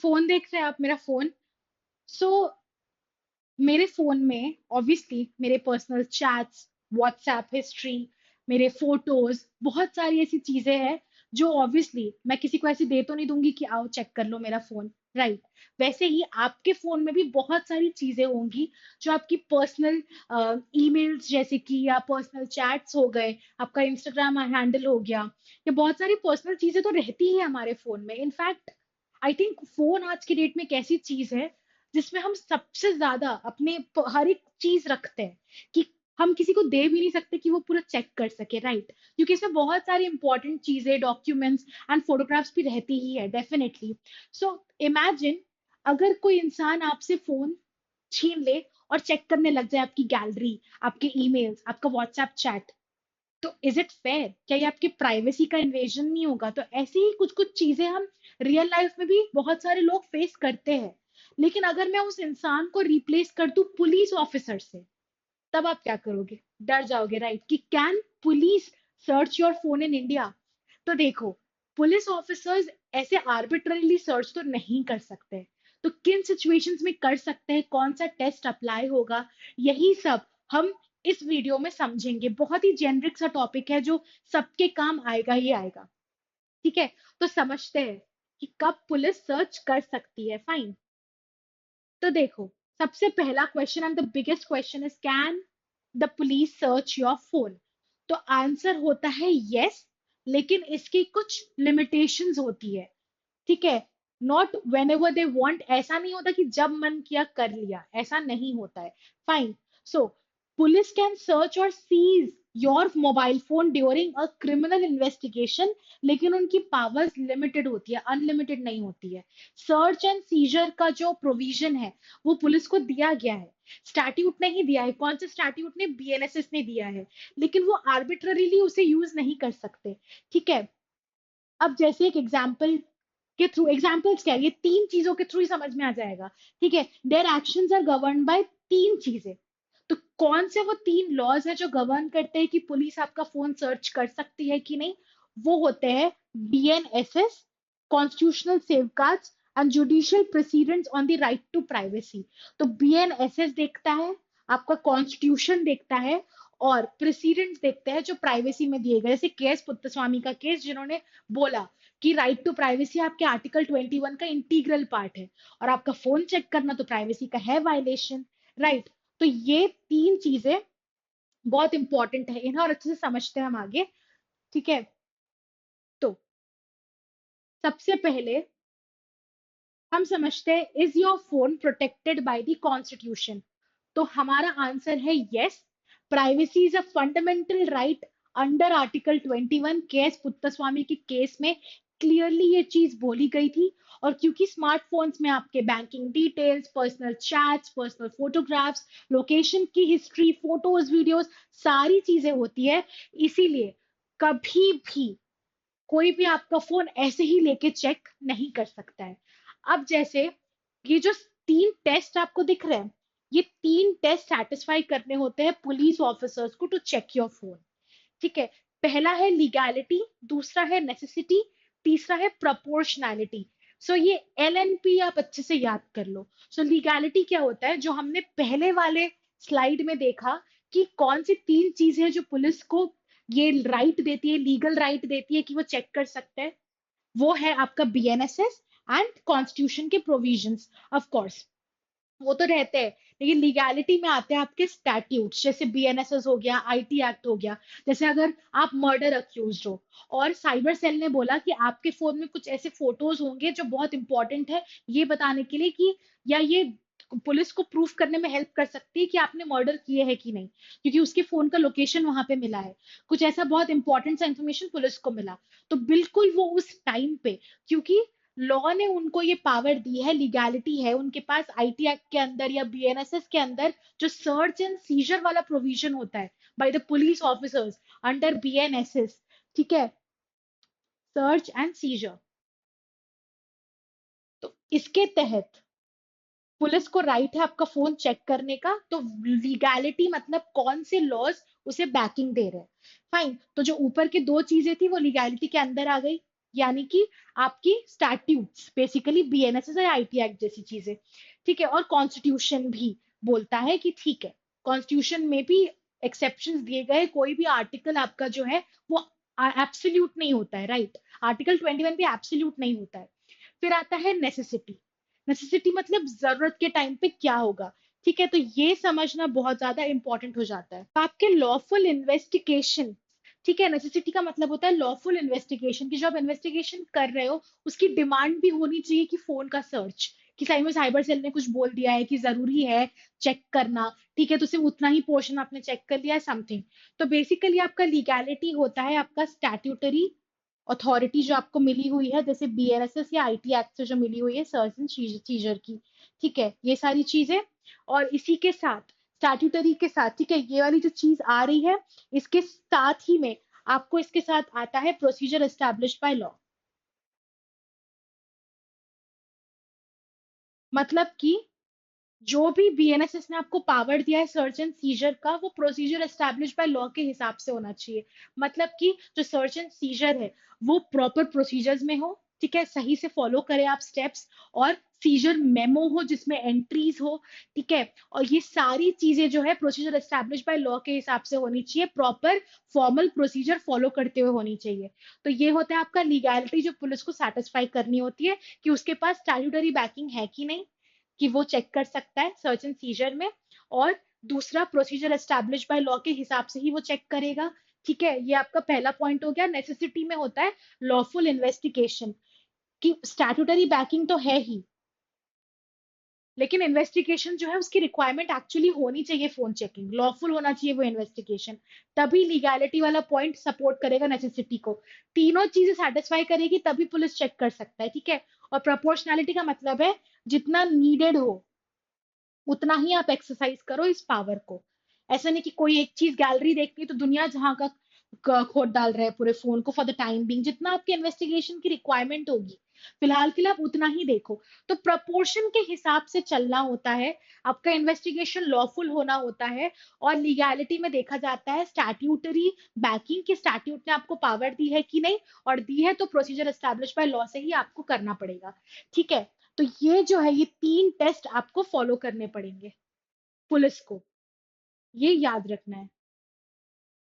Phone देख रहे हैं आप, मेरा फोन। सो मेरे फोन में ऑब्वियसली मेरे पर्सनल चैट्स, व्हाट्सएप हिस्ट्री, मेरे फोटोज, बहुत सारी ऐसी चीजें हैं जो ऑब्वियसली मैं किसी को ऐसे दे तो नहीं दूंगी कि आओ चेक कर लो मेरा फोन। राइट। वैसे ही आपके फोन में भी बहुत सारी चीजें होंगी जो आपकी पर्सनल ईमेल्स जैसे कि, या पर्सनल चैट्स हो गए, आपका इंस्टाग्राम हैंडल हो गया, या बहुत सारी पर्सनल चीजें तो रहती ही है हमारे फोन में। इनफैक्ट आई थिंक फोन आज की डेट में एक ऐसी चीज है जिसमें हम सबसे ज्यादा अपने हर एक चीज रखते हैं, कि हम किसी को दे भी नहीं सकते कि वो पूरा चेक कर सके। राइट। क्योंकि इसमें बहुत सारी इंपॉर्टेंट चीजें, डॉक्यूमेंट्स एंड फोटोग्राफ्स भी रहती ही है डेफिनेटली। सो इमेजिन अगर कोई इंसान आपसे फोन छीन ले और चेक करने लग जाए आपकी गैलरी, आपके ईमेल्स, आपका व्हाट्सएप चैट, तो इज इट फेयर? क्या ये आपकी प्राइवेसी का इन्वेजन नहीं होगा? तो ऐसी ही कुछ कुछ चीजें हम रियल लाइफ में भी बहुत सारे लोग फेस करते हैं। लेकिन अगर मैं उस इंसान को रिप्लेस कर दूं पुलिस ऑफिसर से, तब आप क्या करोगे? डर जाओगे, राइट? कि can police search your phone in India? तो देखो, पुलिस ऑफिसर्स ऐसे आर्बिट्ररीली सर्च तो नहीं कर सकते। तो किन सिचुएशंस में कर सकते हैं, कौन सा टेस्ट अप्लाई होगा, यही सब हम इस वीडियो में समझेंगे। बहुत ही जेनरिक सा टॉपिक है जो सबके काम आएगा ही आएगा। ठीक है, तो समझते हैं कि कब पुलिस सर्च कर सकती है। फाइन। तो देखो, सबसे पहला question and the biggest question is, can the police search your phone? तो आंसर होता है यस, लेकिन इसकी कुछ लिमिटेशंस होती है। ठीक है। Not when ever they want, ऐसा नहीं होता कि जब मन किया कर लिया, ऐसा नहीं होता है। Fine. So police can search और seize your mobile phone during a criminal investigation, लेकिन उनकी पावर्स लिमिटेड होती है, अनलिमिटेड नहीं होती है। सर्च एंड सीजर का जो प्रोविजन है वो पुलिस को दिया गया है, स्टैट्यूट ने ही दिया है। कौन से स्टैट्यूट ने? बीएनएसएस ने दिया है। लेकिन वो आर्बिट्ररीली उसे यूज नहीं कर सकते। ठीक है। अब जैसे एक एग्जाम्पल के थ्रू, एग्जाम्पल्स क्या है, ये तीन चीजों के थ्रू ही समझ में आ जाएगा। ठीक है। Their actions are govern by तीन चीजें। तो कौन से वो तीन लॉज है जो गवर्न करते हैं कि पुलिस आपका फोन सर्च कर सकती है कि नहीं? वो होते हैं BNSS, constitutional safeguards and judicial precedents on the right to privacy. तो बीएनएसएस देखता है, आपका कॉन्स्टिट्यूशन देखता है, और प्रेसिडेंट्स देखते हैं जो प्राइवेसी में दिए गए। जैसे केएस पुत्तस्वामी का केस, जिन्होंने बोला कि राइट टू प्राइवेसी आपके आर्टिकल 21 का इंटीग्रल पार्ट है, और आपका फोन चेक करना तो प्राइवेसी का है वायलेशन। राइट। तो ये तीन चीजें बहुत इंपॉर्टेंट है, इन्हें और अच्छे से समझते हैं हम आगे। ठीक है। तो सबसे पहले हम समझते हैं, is your phone protected by the constitution? तो हमारा आंसर है yes. Privacy is a fundamental right under article 21। KS Puttaswamy के केस में क्लियरली ये चीज बोली गई थी। और क्योंकि स्मार्टफोन्स में आपके banking details, personal chats, personal photographs, location की हिस्ट्री, फोटोज, वीडियोस, सारी चीजें होती है, इसीलिए कभी भी कोई भी आपका फोन ऐसे ही लेके चेक नहीं कर सकता है। अब जैसे ये जो तीन टेस्ट आपको दिख रहे हैं, ये तीन टेस्ट सेटिस्फाई करने होते हैं पुलिस ऑफिसर्स को टू चेक योर फोन। ठीक है। पहला है लीगैलिटी, दूसरा है नेसेसिटी, तीसरा है प्रोपोर्शनैलिटी। सो ये एलएनपी आप अच्छे से याद कर लो। सो लीगैलिटी क्या होता है, जो हमने पहले वाले स्लाइड में देखा, कि कौन सी तीन चीजें हैं जो पुलिस को ये राइट देती है, लीगल राइट देती है कि वो चेक कर सकते हैं। वो है आपका बीएनएसएस एंड कॉन्स्टिट्यूशन के प्रोविजंस। ऑफ कोर्स वो तो रहते हैं, लेकिन लीगैलिटी में आते हैं आपके स्टैट्यूट्स, जैसे बीएनएसएस हो गया, आईटी एक्ट हो गया। जैसे अगर आप मर्डर अक्यूज हो और साइबर सेल ने बोला कि आपके फोन में कुछ ऐसे फोटोज होंगे जो बहुत इंपॉर्टेंट है ये बताने के लिए कि, या ये पुलिस को प्रूफ करने में हेल्प कर सकती है कि आपने मर्डर किए है कि नहीं, क्योंकि उसके फोन का लोकेशन वहां पे मिला है, कुछ ऐसा बहुत इंपॉर्टेंट सा इंफॉर्मेशन पुलिस को मिला, तो बिल्कुल वो उस टाइम पे, क्योंकि लॉ ने उनको ये पावर दी है, लीगैलिटी है उनके पास, आईटी एक्ट के अंदर या बीएनएसएस के अंदर जो सर्च एंड सीजर वाला प्रोविजन होता है by the police officers under BNSS. ठीक है। सर्च एंड सीजर, तो इसके तहत पुलिस को राइट है आपका फोन चेक करने का। तो लीगैलिटी मतलब कौन से लॉज उसे बैकिंग दे रहे हैं। फाइन। तो जो ऊपर की दो चीजें थी वो लीगैलिटी के अंदर आ गई। यानी कि आपकी स्टैट्यूट्स, बेसिकली बीएनएस या आईटी एक्ट जैसी चीजें, ठीक है। और कॉन्स्टिट्यूशन भी बोलता है कि ठीक है, कॉन्स्टिट्यूशन में भी एक्सेप्शंस दिए गए, कोई भी आर्टिकल आपका जो है वो एब्सोल्यूट नहीं होता है, राइट। आर्टिकल 21 भी एब्सोल्यूट नहीं होता है। फिर आता है नेसेसिटी। नेसेसिटी मतलब जरूरत के टाइम पे क्या होगा, ठीक है। तो ये समझना बहुत ज्यादा इंपॉर्टेंट हो जाता है। आपके लॉफुल इन्वेस्टिगेशन, ठीक है, नेसेसिटी का मतलब होता है लॉफुल इन्वेस्टिगेशन, की जो आप इन्वेस्टिगेशन कर रहे हो उसकी डिमांड भी होनी चाहिए कि फोन का सर्च, कि सही में साइबर सेल ने कुछ बोल दिया है कि जरूरी है चेक करना, ठीक है, तो सिर्फ उतना ही पोर्शन आपने चेक कर लिया है समथिंग। तो बेसिकली आपका लीगैलिटी होता है आपका स्टैट्यूटरी अथॉरिटी जो आपको मिली हुई है, जैसे बीएनएसएस या आईटी एक्ट से जो मिली हुई है सर्च एंड सीजर की, ठीक है, ये सारी चीजें। और इसी के साथ स्टैट्यूटरी के साथ, ठीक है, ये वाली जो चीज आ रही है, इसके साथ ही में आपको इसके साथ आता है प्रोसीजर एस्टैब्लिश्ड बाय लॉ। मतलब कि जो भी बीएनएसएस ने आपको पावर दिया है सर्च एंड सीजर का, वो प्रोसीजर एस्टैब्लिश बाय लॉ के हिसाब से होना चाहिए। मतलब कि जो सर्च एंड सीजर है वो प्रॉपर प्रोसीजर्स में हो, ठीक है, सही से फॉलो करें आप स्टेप्स, और सीजर मेमो हो जिसमें एंट्रीज हो, ठीक है। और ये सारी चीजें जो है प्रोसीजर एस्टैब्लिश बाय लॉ के हिसाब से होनी चाहिए, प्रॉपर फॉर्मल प्रोसीजर फॉलो करते हुए होनी चाहिए। तो ये होता है आपका लीगैलिटी जो पुलिस को सेटिस्फाई करनी होती है, कि उसके पास स्टैट्यूटरी बैकिंग है कि नहीं, कि वो चेक कर सकता है सर्च एंड सीजर में। और दूसरा प्रोसीजर एस्टैब्लिश बाय लॉ के हिसाब से ही वो चेक करेगा, ठीक है। ये आपका पहला पॉइंट हो गया। नेसेसिटी में होता है लॉफुल इन्वेस्टिगेशन, कि स्टैट्यूटरी बैकिंग तो है ही, लेकिन इन्वेस्टिगेशन जो है उसकी रिक्वायरमेंट एक्चुअली होनी चाहिए, फोन चेकिंग लॉफुल होना चाहिए वो इन्वेस्टिगेशन, तभी लीगैलिटी वाला पॉइंट सपोर्ट करेगा नेसेसिटी को। तीनों चीजें सेटिस्फाई करेगी तभी पुलिस चेक कर सकता है, ठीक है। और प्रोपोर्शनैलिटी का मतलब है जितना नीडेड हो उतना ही आप एक्सरसाइज करो इस पावर को। ऐसा नहीं कि कोई एक चीज गैलरी देखनी है तो दुनिया जहां का खोद डाल रहे हैं पूरे फोन को। फॉर द टाइम बिंग जितना आपके इन्वेस्टिगेशन की रिक्वायरमेंट होगी फिलहाल के लिए आप उतना ही देखो। तो प्रपोर्शन के हिसाब से चलना होता है, आपका इन्वेस्टिगेशन लॉफुल होना होता है। और लीगैलिटी में देखा जाता है स्टैट्यूटरी बैकिंग, की स्टैट्यूट ने आपको पावर दी है कि नहीं, और दी है तो प्रोसीजर एस्टैब्लिश बाय लॉ से ही आपको करना पड़ेगा, ठीक है। तो ये जो है ये तीन टेस्ट आपको फॉलो करने पड़ेंगे पुलिस को, ये याद रखना है।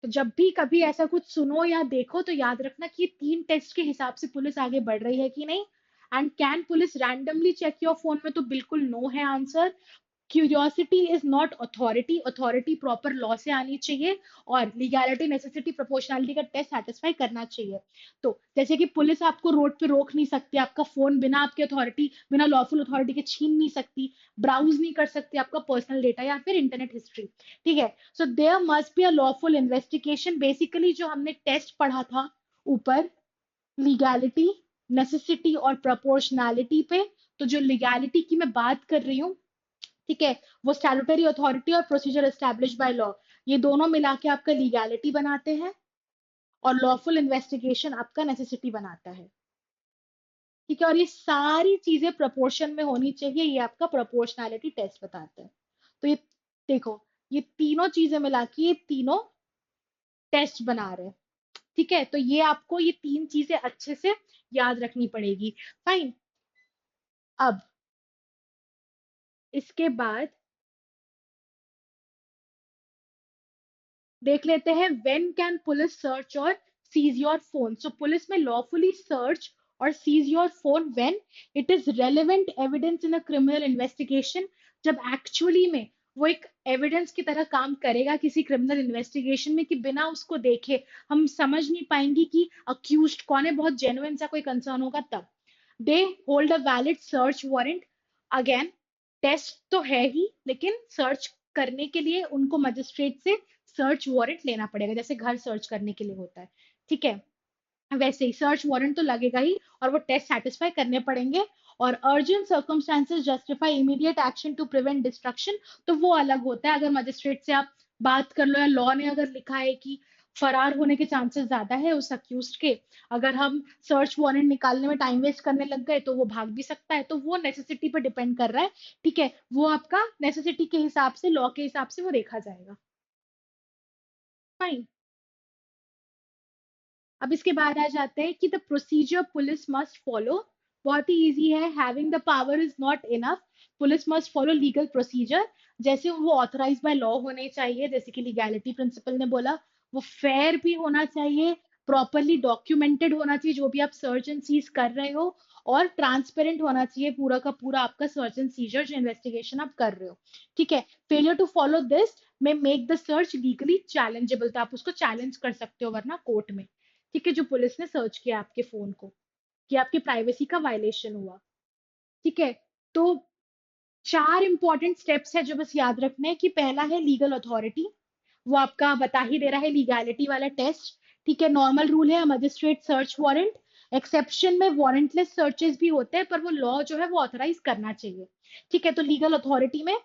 तो जब भी कभी ऐसा कुछ सुनो या देखो तो याद रखना कि ये तीन टेस्ट के हिसाब से पुलिस आगे बढ़ रही है कि नहीं। And can police randomly check your phone में, तो बिल्कुल नो है answer. Curiosity is not authority, authority proper law से आनी चाहिए। और लीगैलिटी नेसेसिटी प्रोपोर्शनैलिटी का टेस्ट सेटिस्फाई करना चाहिए। तो जैसे कि पुलिस आपको रोड पे रोक नहीं सकती, आपका फोन बिना आपके अथॉरिटी, बिना लॉफुल अथॉरिटी के छीन नहीं सकती, ब्राउज नहीं कर सकती आपका पर्सनल डेटा या फिर इंटरनेट हिस्ट्री, ठीक है। So there must be a lawful investigation. Basically जो हमने टेस्ट पढ़ा था ऊपर, लीगैलिटी, नेसेसिटी और प्रोपोर्शनैलिटी पे, तो जो लीगैलिटी की मैं बात कर रही हूँ, ठीक है, वो स्टैट्यूटरी अथॉरिटी और प्रोसीजर एस्टैब्लिश बाय लॉ, ये दोनों मिला के आपका लीगैलिटी बनाते हैं। और लॉफुल इन्वेस्टिगेशन आपका नेसेसिटी बनाता है, ठीक है। और ये सारी चीजें प्रोपोर्शन में होनी चाहिए, ये आपका प्रोपोर्शनैलिटी टेस्ट बताता है। तो ये देखो, ये तीनों चीजें मिला के ये तीनों टेस्ट बना रहे हैं, ठीक है। तो ये आपको ये तीन चीजें अच्छे से याद रखनी पड़ेगी। फाइन। अब इसके बाद देख लेते हैं व्हेन कैन पुलिस सर्च और seize your phone. So police में लॉफुली सर्च और seize your phone when it is relevant evidence in a criminal investigation, जब एक्चुअली में वो एक एविडेंस की तरह काम करेगा किसी क्रिमिनल इन्वेस्टिगेशन में, कि बिना उसको देखे हम समझ नहीं पाएंगे कि अक्यूज्ड कौन है, बहुत जेन्युइन सा कोई कंसर्न होगा तब। They hold a valid search warrant. Again test तो है ही, लेकिन सर्च करने के लिए उनको मजिस्ट्रेट से सर्च वारंट लेना पड़ेगा, जैसे घर सर्च करने के लिए होता है, ठीक है। वैसे ही सर्च वारंट तो लगेगा ही, और वो टेस्ट सेटिस्फाई करने पड़ेंगे। और urgent circumstances justify immediate action to prevent destruction, तो वो अलग होता है। अगर मजिस्ट्रेट से आप बात कर लो, या लॉ ने अगर लिखा है कि फरार होने के चांसेस ज्यादा है उस अक्यूज के, अगर हम सर्च वारंट निकालने में टाइम वेस्ट करने लग गए तो वो भाग भी सकता है। तो वो नेसेसिटी पर डिपेंड कर रहा है, ठीक है। वो आपका नेसेसिटी के हिसाब से, लॉ के हिसाब से वो देखा जाएगा। फाइन। अब इसके बाद आ जाते हैं कि the procedure police must follow. बहुत ही इजी है, having the power is not enough, police must follow legal procedure. जैसे वो ऑथराइज बाय लॉ होने चाहिए, जैसे कि लीगैलिटी प्रिंसिपल ने बोला, वो फेयर भी होना चाहिए, प्रॉपरली डॉक्यूमेंटेड होना चाहिए जो भी आप सर्च एंड सीज कर रहे हो, और ट्रांसपेरेंट होना चाहिए पूरा का पूरा आपका सर्च एंड सीजर जो इन्वेस्टिगेशन आप कर रहे हो। ठीक है, फेलियर टू फॉलो दिस में make the search legally challengeable, तो आप उसको चैलेंज कर सकते हो वरना कोर्ट में। ठीक है, जो पुलिस ने सर्च किया आपके फोन को, कि आपकी प्राइवेसी का वायलेशन हुआ। ठीक है, तो 4 इंपॉर्टेंट स्टेप्स है जो बस याद रखने हैं, कि पहला है लीगल अथॉरिटी, वो आपका बता ही दे रहा है लीगैलिटी वाला टेस्ट। ठीक है, नॉर्मल रूल है मजिस्ट्रेट सर्च वारंट, एक्सेप्शन में वारंटलेस सर्चेस भी होते हैं, पर वो लॉ जो है वो ऑथराइज करना चाहिए। ठीक है, तो लीगल अथॉरिटी में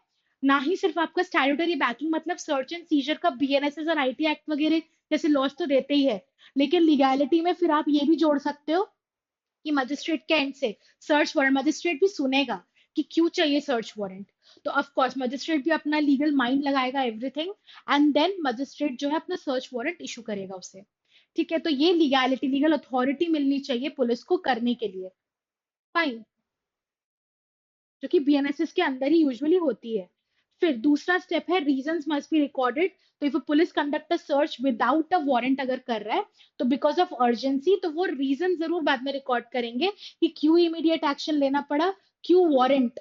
ना ही सिर्फ आपका स्टैट्यूटरी बैकिंग, मतलब सर्च एंड सीजर का बीएनएसएस और आईटी एक्ट वगैरह जैसे लॉज तो देते ही है, लेकिन लीगैलिटी में फिर आप ये भी जोड़ सकते हो कि मजिस्ट्रेट के एंड से सर्च वारंट, मजिस्ट्रेट भी सुनेगा कि क्यों चाहिए सर्च वारंट, तो ऑफ कोर्स मजिस्ट्रेट भी अपना लीगल माइंड लगाएगा एवरीथिंग, एंड देन मजिस्ट्रेट जो है अपना सर्च वारंट इशू करेगा उसे। ठीक है, तो ये लीगैलिटी, लीगल अथॉरिटी मिलनी चाहिए पुलिस को करने के लिए। फाइन, जो कि बीएनएसएस के अंदर ही यूजुअली होती है। फिर दूसरा स्टेप है रीजंस मस्ट बी रिकॉर्डेड। तो if police conduct a search without a warrant अगर कर रहा है, तो बिकॉज ऑफ अर्जेंसी तो वो रीजन जरूर बाद में रिकॉर्ड करेंगे कि क्यों इमीडिएट एक्शन लेना पड़ा, क्यों वारंट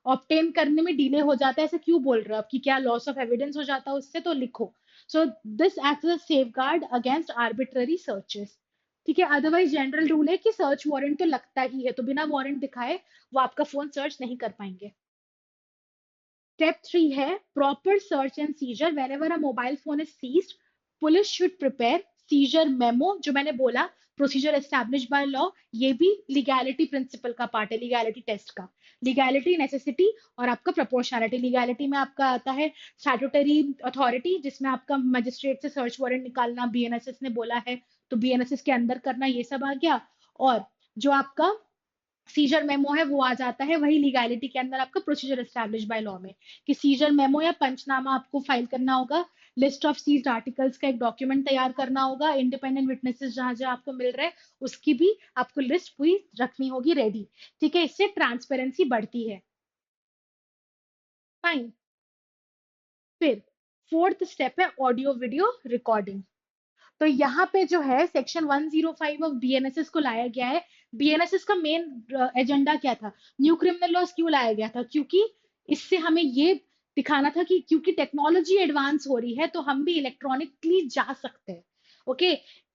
ऑब्टेन करने में डिले हो जाता है, ऐसे क्यों बोल रहे हो आप, कि क्या लॉस ऑफ एविडेंस हो जाता है उससे, तो लिखो। So this act as a safeguard against arbitrary searches. ठीक है, अदरवाइज जनरल रूल है कि सर्च वारंट तो लगता ही है, तो बिना वारंट दिखाए वो आपका फोन सर्च नहीं कर पाएंगे। स्टेप 3 है proper search and seizure. Whenever a mobile phone is seized, police should prepare seizure memo, जो मैंने बोला प्रोसीजर एस्टैब्लिश बाय लॉ, ये भी लीगैलिटी प्रिंसिपल का पार्ट है, लीगैलिटी टेस्ट का। लीगैलिटी, नेसेसिटी और आपका प्रोपोर्शनैलिटी। लीगैलिटी में आपका आता है स्टैट्यूटरी अथॉरिटी, जिसमें आपका मजिस्ट्रेट से सर्च वारंट निकालना बीएनएसएस ने बोला है, तो बीएनएसएस के अंदर करना, ये सब आ गया। और जो आपका सीजर मेमो है वो आ जाता है वही लीगैलिटी के अंदर, आपका प्रोसीजर एस्टैब्लिश बाय लॉ में, कि सीजर मेमो या पंचनामा आपको फाइल करना होगा, लिस्ट ऑफ सीज्ड आर्टिकल्स का एक डॉक्यूमेंट तैयार करना होगा, इंडिपेंडेंट विटनेसेस जहां जहां आपको मिल रहे हैं उसकी भी आपको लिस्ट पूरी रखनी होगी रेडी। ठीक है, इससे ट्रांसपेरेंसी बढ़ती है। फाइन। फिर फोर्थ स्टेप है ऑडियो वीडियो रिकॉर्डिंग। तो यहाँ पे जो है सेक्शन 105 ऑफ बीएनएसएस को लाया गया है। बीएनएसएस का मेन एजेंडा क्या था, न्यू क्रिमिनल लॉज क्यों लाया गया था, क्योंकि इससे हमें ये दिखाना था कि क्योंकि टेक्नोलॉजी एडवांस हो रही है तो हम भी इलेक्ट्रॉनिकली जा सकते हैं। ओके,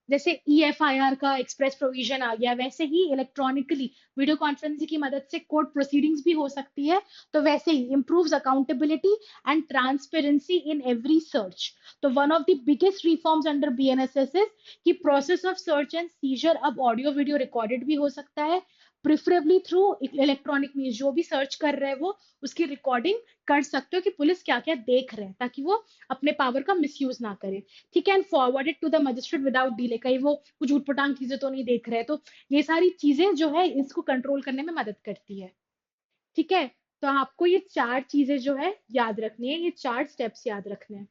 जैसे ईएफआईआर का एक्सप्रेस प्रोविजन आ गया, वैसे ही इलेक्ट्रॉनिकली वीडियो कॉन्फ्रेंसिंग की मदद से कोर्ट प्रोसीडिंग्स भी हो सकती है। तो वैसे ही improves accountability and transparency in every search. तो one of the biggest reforms under BNSS is कि process of search and seizure अब ऑडियो वीडियो रिकॉर्डेड भी हो सकता है, प्रिफरेबली थ्रू इलेक्ट्रॉनिक मीन्स। जो भी सर्च कर रहे हैं वो उसकी रिकॉर्डिंग कर सकते हो कि पुलिस क्या क्या देख रहे हैं, ताकि वो अपने पावर का मिसयूज ना करे। ठीक है, and forwarded to the magistrate without delay, कहीं वो कुछ ऊटपटांग चीजें तो नहीं देख रहे, तो ये सारी चीजें जो है इसको कंट्रोल करने में मदद करती है। ठीक है, तो आपको ये 4 चीजें जो है याद रखनी है, ये 4 स्टेप्स याद रखने हैं।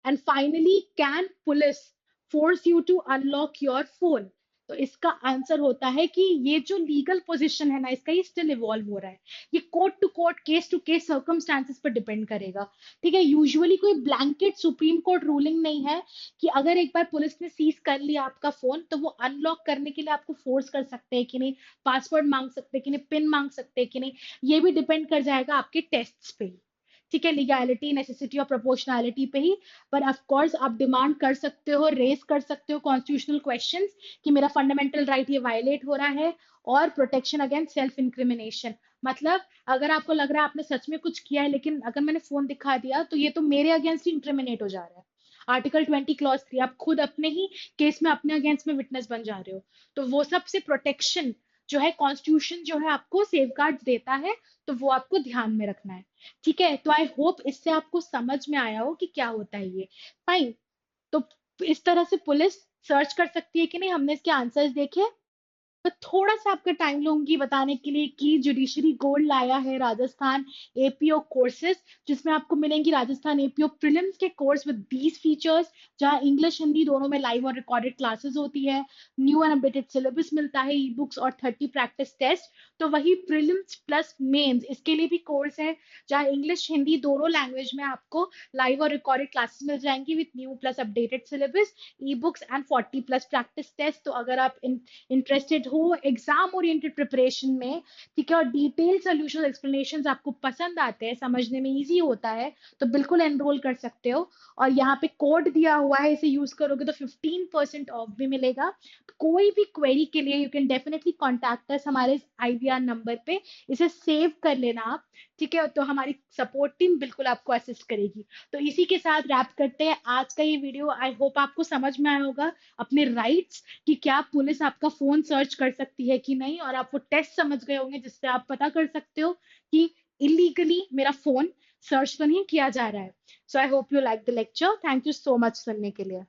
And finally, can police force you to unlock your phone? तो इसका आंसर होता है कि ये जो लीगल पोजीशन है ना इसका, ये स्टिल इवॉल्व हो रहा है। ये court to court, case to case circumstances पर डिपेंड करेगा। ठीक है, यूजुअली कोई ब्लैंकेट सुप्रीम कोर्ट रूलिंग नहीं है कि अगर एक बार पुलिस ने सीज कर लिया आपका फोन तो वो अनलॉक करने के लिए आपको फोर्स कर सकते हैं कि नहीं, पासवर्ड मांग सकते हैं कि नहीं, पिन मांग सकते हैं कि नहीं। ये भी डिपेंड कर जाएगा आपके टेस्ट पे। ठीक है, लीगैलिटी, नेसेसिटी और प्रोपोर्शनैलिटी पे ही। पर ऑफ कोर्स आप डिमांड कर सकते हो, रेस कर सकते हो कॉन्स्टिट्यूशनल क्वेश्चंस कि मेरा फंडामेंटल राइट ये वायलेट हो रहा है, और प्रोटेक्शन अगेंस्ट सेल्फ इंक्रिमिनेशन। मतलब अगर आपको लग रहा है आपने सच में कुछ किया है, लेकिन अगर मैंने फोन दिखा दिया तो ये तो मेरे अगेंस्ट ही इंक्रिमिनेट हो जा रहा है। आर्टिकल 20 क्लॉज 3, आप खुद अपने ही केस में अपने अगेंस्ट में विटनेस बन जा रहे हो। तो वो सबसे प्रोटेक्शन जो है कॉन्स्टिट्यूशन जो है आपको सेफ देता है, तो वो आपको ध्यान में रखना है। ठीक है, तो आई होप इससे आपको समझ में आया हो कि क्या होता है ये। फाइन, तो इस तरह से पुलिस सर्च कर सकती है कि नहीं, हमने इसके आंसर्स देखे। तो थोड़ा सा आपका टाइम लूंगी बताने के लिए कि जुडिशरी गोल्ड लाया है राजस्थान एपीओ कोर्सेज, जिसमें आपको मिलेंगी राजस्थान एपीओ प्रीलिम्स के कोर्स विद 20 फीचर्स, जहां इंग्लिश हिंदी दोनों में लाइव और रिकॉर्डेड क्लासेस होती है, न्यू एंड अपडेटेड सिलेबस मिलता है, ई बुक्स और 30 प्रैक्टिस टेस्ट। तो वही प्रीलिम्स प्लस मेंस इसके लिए भी कोर्स है, जहां इंग्लिश हिंदी दोनों लैंग्वेज में आपको लाइव और रिकॉर्डेड क्लासेस मिल जाएंगी with new plus updated syllabus, ebooks and 40 plus practice test. तो अगर आप इंटरेस्टेड हो एग्जाम ओरिएंटेड प्रिपरेशन में, ठीक है, और डिटेल सोल्यूशन एक्सप्लेनेशन आपको पसंद आते हैं, समझने में इजी होता है, तो बिल्कुल एनरोल कर सकते हो। और यहाँ पे कोड दिया हुआ है, इसे यूज करोगे तो 15% ऑफ भी मिलेगा। कोई भी क्वेरी के लिए you can definitely contact us हमारे आईवीआर नंबर पे, इसे सेव कर लेना आप, ठीक है, तो हमारी सपोर्ट टीम बिल्कुल आपको असिस्ट करेगी। तो इसी के साथ रैप करते हैं आज का ये वीडियो। आई होप आपको समझ में आया होगा अपने राइट्स, कि क्या पुलिस आपका फोन सर्च कर सकती है कि नहीं, और आप वो टेस्ट समझ गए होंगे जिससे आप पता कर सकते हो कि इलीगली मेरा फोन सर्च तो नहीं किया जा रहा है। So I hope you like the lecture. Thank you so much सुनने के लिए।